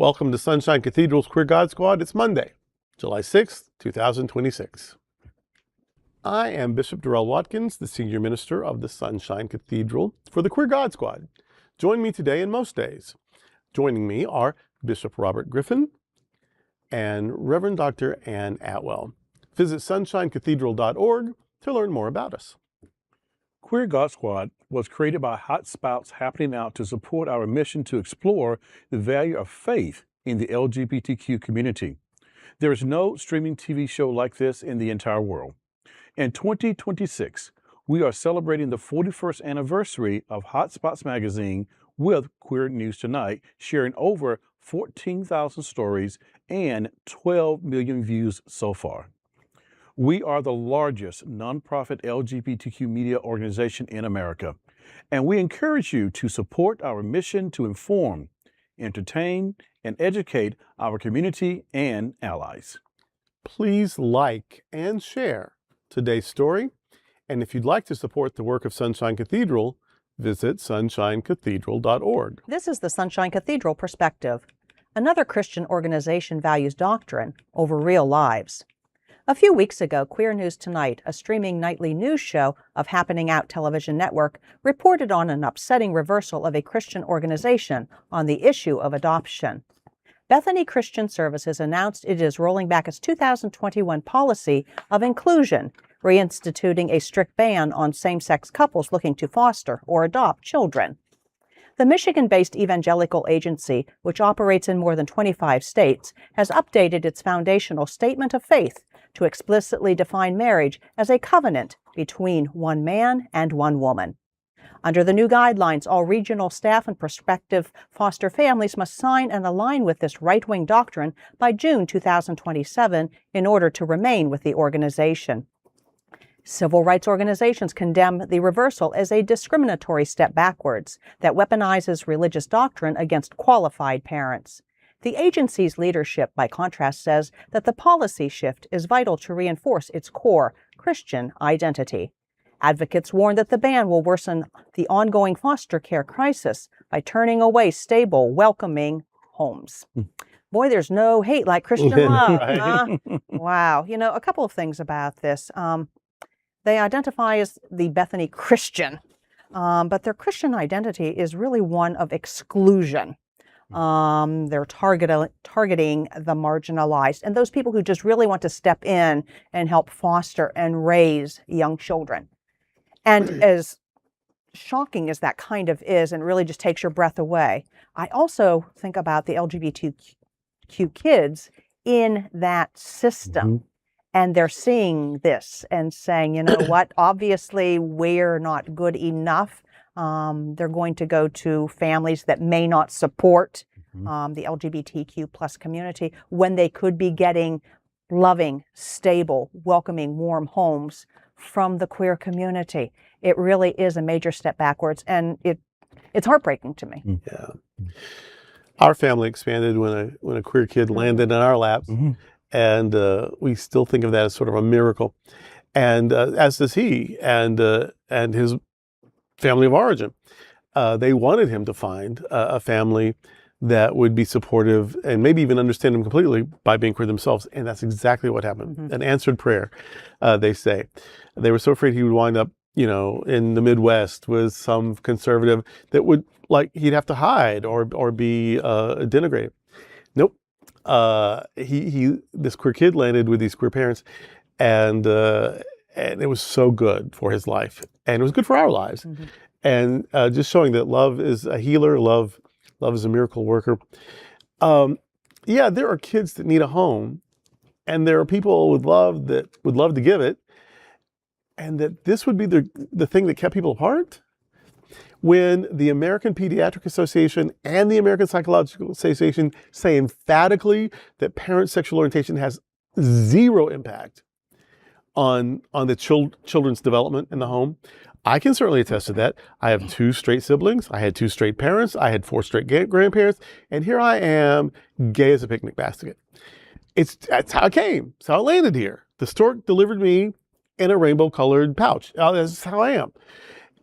Welcome to Sunshine Cathedral's Queer God Squad. It's Monday, July 6th, 2026. I am Bishop Darrell Watkins, the Senior Minister of the Sunshine Cathedral for the Queer God Squad. Join me today and most days. Joining me are Bishop Robert Griffin and Reverend Dr. Ann Atwell. Visit sunshinecathedral.org to learn more about us. Queer God Squad was created by hot spouts happening out to support our mission to explore the value of faith in the LGBTQ community. There is no streaming TV show like this in the entire world. In 2026, we are celebrating the 41st anniversary of Hot Spots magazine with Queer News Tonight, sharing over 14,000 stories and 12 million views so far. We are the largest nonprofit LGBTQ media organization in America, and we encourage you to support our mission to inform, entertain, and educate our community and allies. Please like and share today's story, and if you'd like to support the work of Sunshine Cathedral, visit sunshinecathedral.org. This is the Sunshine Cathedral Perspective. Another Christian organization values doctrine over real lives. A few weeks ago, Queer News Tonight, a streaming nightly news show of Happening Out television network, reported on an upsetting reversal of a Christian organization on the issue of adoption. Bethany Christian Services announced it is rolling back its 2021 policy of inclusion, reinstituting a strict ban on same-sex couples looking to foster or adopt children. The Michigan-based evangelical agency, which operates in more than 25 states, has updated its foundational statement of faith to explicitly define marriage as a covenant between one man and one woman. Under the new guidelines, all regional staff and prospective foster families must sign and align with this right-wing doctrine by June 2027 in order to remain with the organization. Civil rights organizations condemn the reversal as a discriminatory step backwards that weaponizes religious doctrine against qualified parents. The agency's leadership, by contrast, says that the policy shift is vital to reinforce its core Christian identity. Advocates warn that the ban will worsen the ongoing foster care crisis by turning away stable, welcoming homes. Boy, there's no hate like Christian love. Huh? Wow. You know, a couple of things about this. They identify as the Bethany Christian, but their Christian identity is really one of exclusion. They're targeting the marginalized and those people who just really want to step in and help foster and raise young children. And as shocking as that kind of is and really just takes your breath away, I also think about the LGBTQ kids in that system. And they're seeing this and saying, you know what, obviously we're not good enough. They're going to go to families that may not support the LGBTQ plus community when they could be getting loving, stable, welcoming, warm homes from the queer community. It really is a major step backwards, and it's heartbreaking to me. Yeah. Our family expanded when a queer kid landed in our laps. And we still think of that as sort of a miracle, and as does he and his family of origin. They wanted him to find a family that would be supportive and maybe even understand him completely by being queer themselves, and that's exactly what happened. An answered prayer, they say. They were so afraid he would wind up, you know, in the Midwest with some conservative that would, like, he'd have to hide or be denigrated. Nope. This queer kid landed with these queer parents, and it was so good for his life, and it was good for our lives, and just showing that love is a healer, love is a miracle worker. Yeah, there are kids that need a home, and there are people with love that would love to give it, and that this would be the thing that kept people apart. When the American Pediatric Association and the American Psychological Association say emphatically that parent sexual orientation has zero impact on the children's development in the home, I can certainly attest to that. I have 2 straight siblings. I had 2 straight parents. I had 4 straight grandparents. And here I am, gay as a picnic basket. That's how it came. It's how it landed here. The stork delivered me in a rainbow-colored pouch. That's how I am.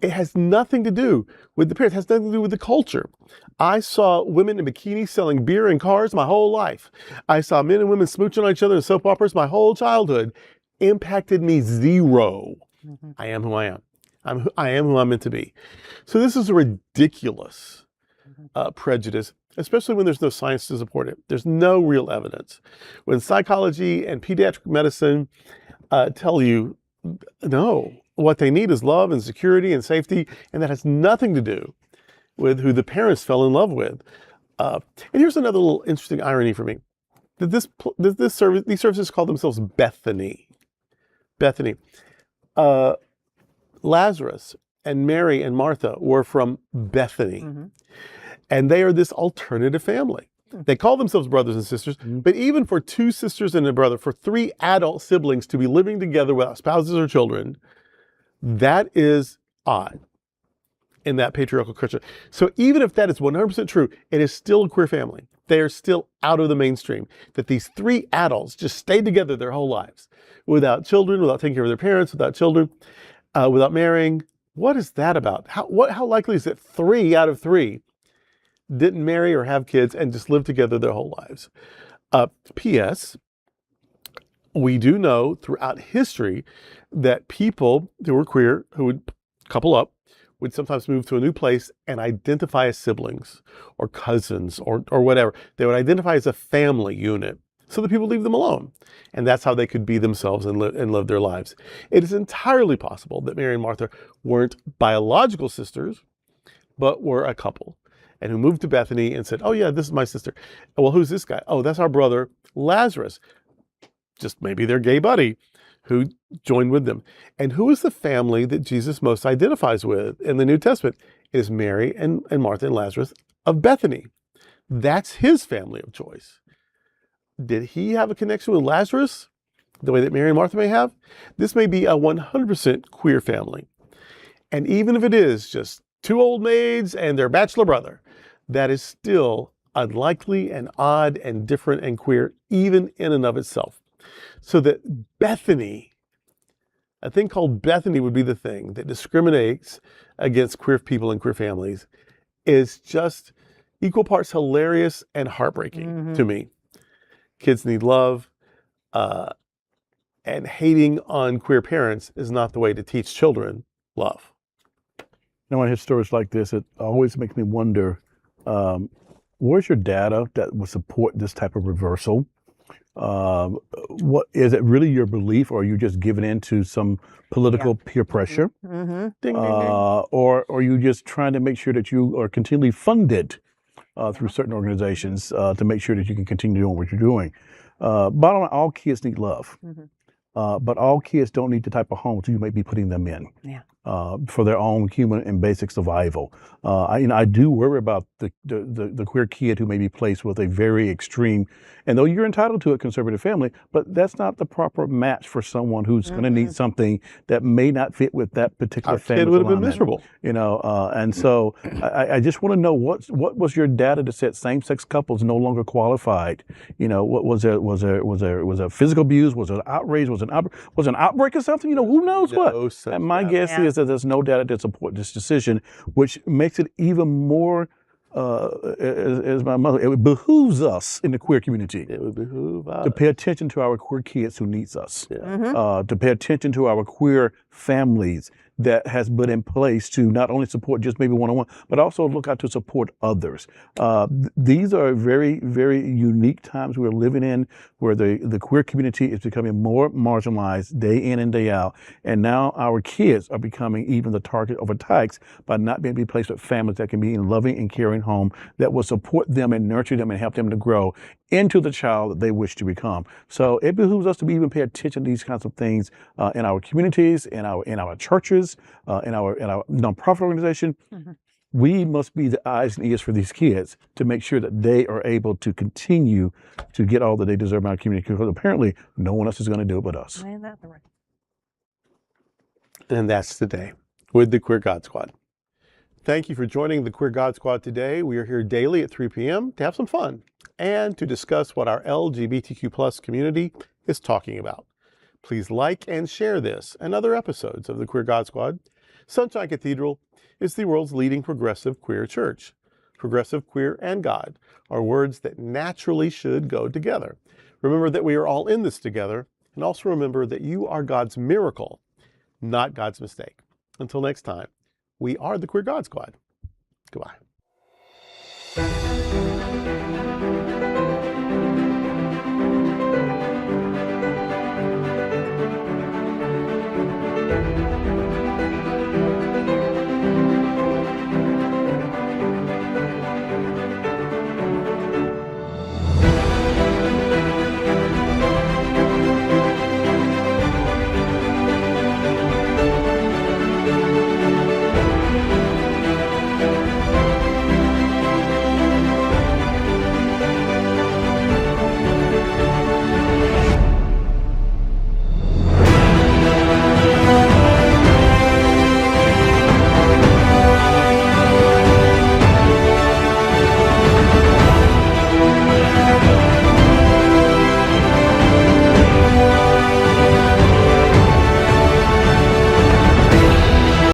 It has nothing to do with the parents. It has nothing to do with the culture. I saw women in bikinis selling beer in cars my whole life. I saw men and women smooching on each other in soap operas my whole childhood. Impacted me zero. I am who I am. I am who I'm meant to be. So this is a ridiculous prejudice, especially when there's no science to support it. There's no real evidence. When psychology and pediatric medicine tell you, no, what they need is love and security and safety, and that has nothing to do with who the parents fell in love with. And here's another little interesting irony for me. That these services call themselves Bethany. Bethany. Lazarus and Mary and Martha were from Bethany. And they are this alternative family. They call themselves brothers and sisters, but even for two sisters and a brother, for three adult siblings to be living together without spouses or children, that is odd in that patriarchal culture. So even if that is 100% true, it is still a queer family. They are still out of the mainstream. That these three adults just stayed together their whole lives without children, without taking care of their parents, without children, without marrying. What is that about? How likely is it 3 out of 3 didn't marry or have kids and just live together their whole lives? P.S. We do know throughout history that people who were queer, who would couple up, would sometimes move to a new place and identify as siblings or cousins or whatever. They would identify as a family unit so that people leave them alone. And that's how they could be themselves and live their lives. It is entirely possible that Mary and Martha weren't biological sisters, but were a couple, and who moved to Bethany and said, oh yeah, this is my sister. Well, who's this guy? Oh, that's our brother Lazarus. Just maybe their gay buddy who joined with them. And who is the family that Jesus most identifies with in the New Testament? It is Mary and Martha and Lazarus of Bethany. That's his family of choice. Did he have a connection with Lazarus the way that Mary and Martha may have? This may be a 100% queer family. And even if it is just 2 old maids and their bachelor brother, that is still unlikely and odd and different and queer, even in and of itself. So that Bethany, a thing called Bethany would be the thing that discriminates against queer people and queer families, is just equal parts hilarious and heartbreaking to me. Kids need love, and hating on queer parents is not the way to teach children love. When I hear stories like this, it always makes me wonder, where's your data that would support this type of reversal? What is it really your belief, or are you just giving in to some political peer pressure? Ding, ding, ding. Or are you just trying to make sure that you are continually funded through certain organizations to make sure that you can continue doing what you're doing? Bottom line, all kids need love. But all kids don't need the type of homes you may be putting them in for their own human and basic survival. I do worry about the queer kid who may be placed with a very extreme, and though you're entitled to a conservative family, but that's not the proper match for someone who's going to need something that may not fit with that particular Our family. kid would have been miserable. And so I just want to know what was your data that said same-sex couples no longer qualified? What was there physical abuse? Was it outrage? Was it an outbreak or something? Who knows what? And my guess is that there's no data to support this decision, which makes it even more, as my mother, it behooves us in the queer community. It would behoove us to pay attention to our queer kids who needs us, to pay attention to our queer families that has been in place to not only support just maybe one-on-one, but also look out to support others. These are very, very unique times we're living in, where the queer community is becoming more marginalized day in and day out. And now our kids are becoming even the target of attacks by not being replaced with families that can be in loving and caring home that will support them and nurture them and help them to grow into the child that they wish to become. So it behooves us to even pay attention to these kinds of things in our communities, in our churches, in our nonprofit organization. We must be the eyes and ears for these kids to make sure that they are able to continue to get all that they deserve in our community, because apparently no one else is going to do it but us. Ain't that the right? And that's today with the Queer God Squad. Thank you for joining the Queer God Squad today. We are here daily at 3 p.m. to have some fun and to discuss what our LGBTQ plus community is talking about. Please like and share this and other episodes of the Queer God Squad Sunshine Cathedral is the world's leading progressive queer church. Progressive, queer, and God are words that naturally should go together. Remember that we are all in this together, and also remember that you are God's miracle, not God's mistake. Until next time, we are the Queer God Squad. Goodbye.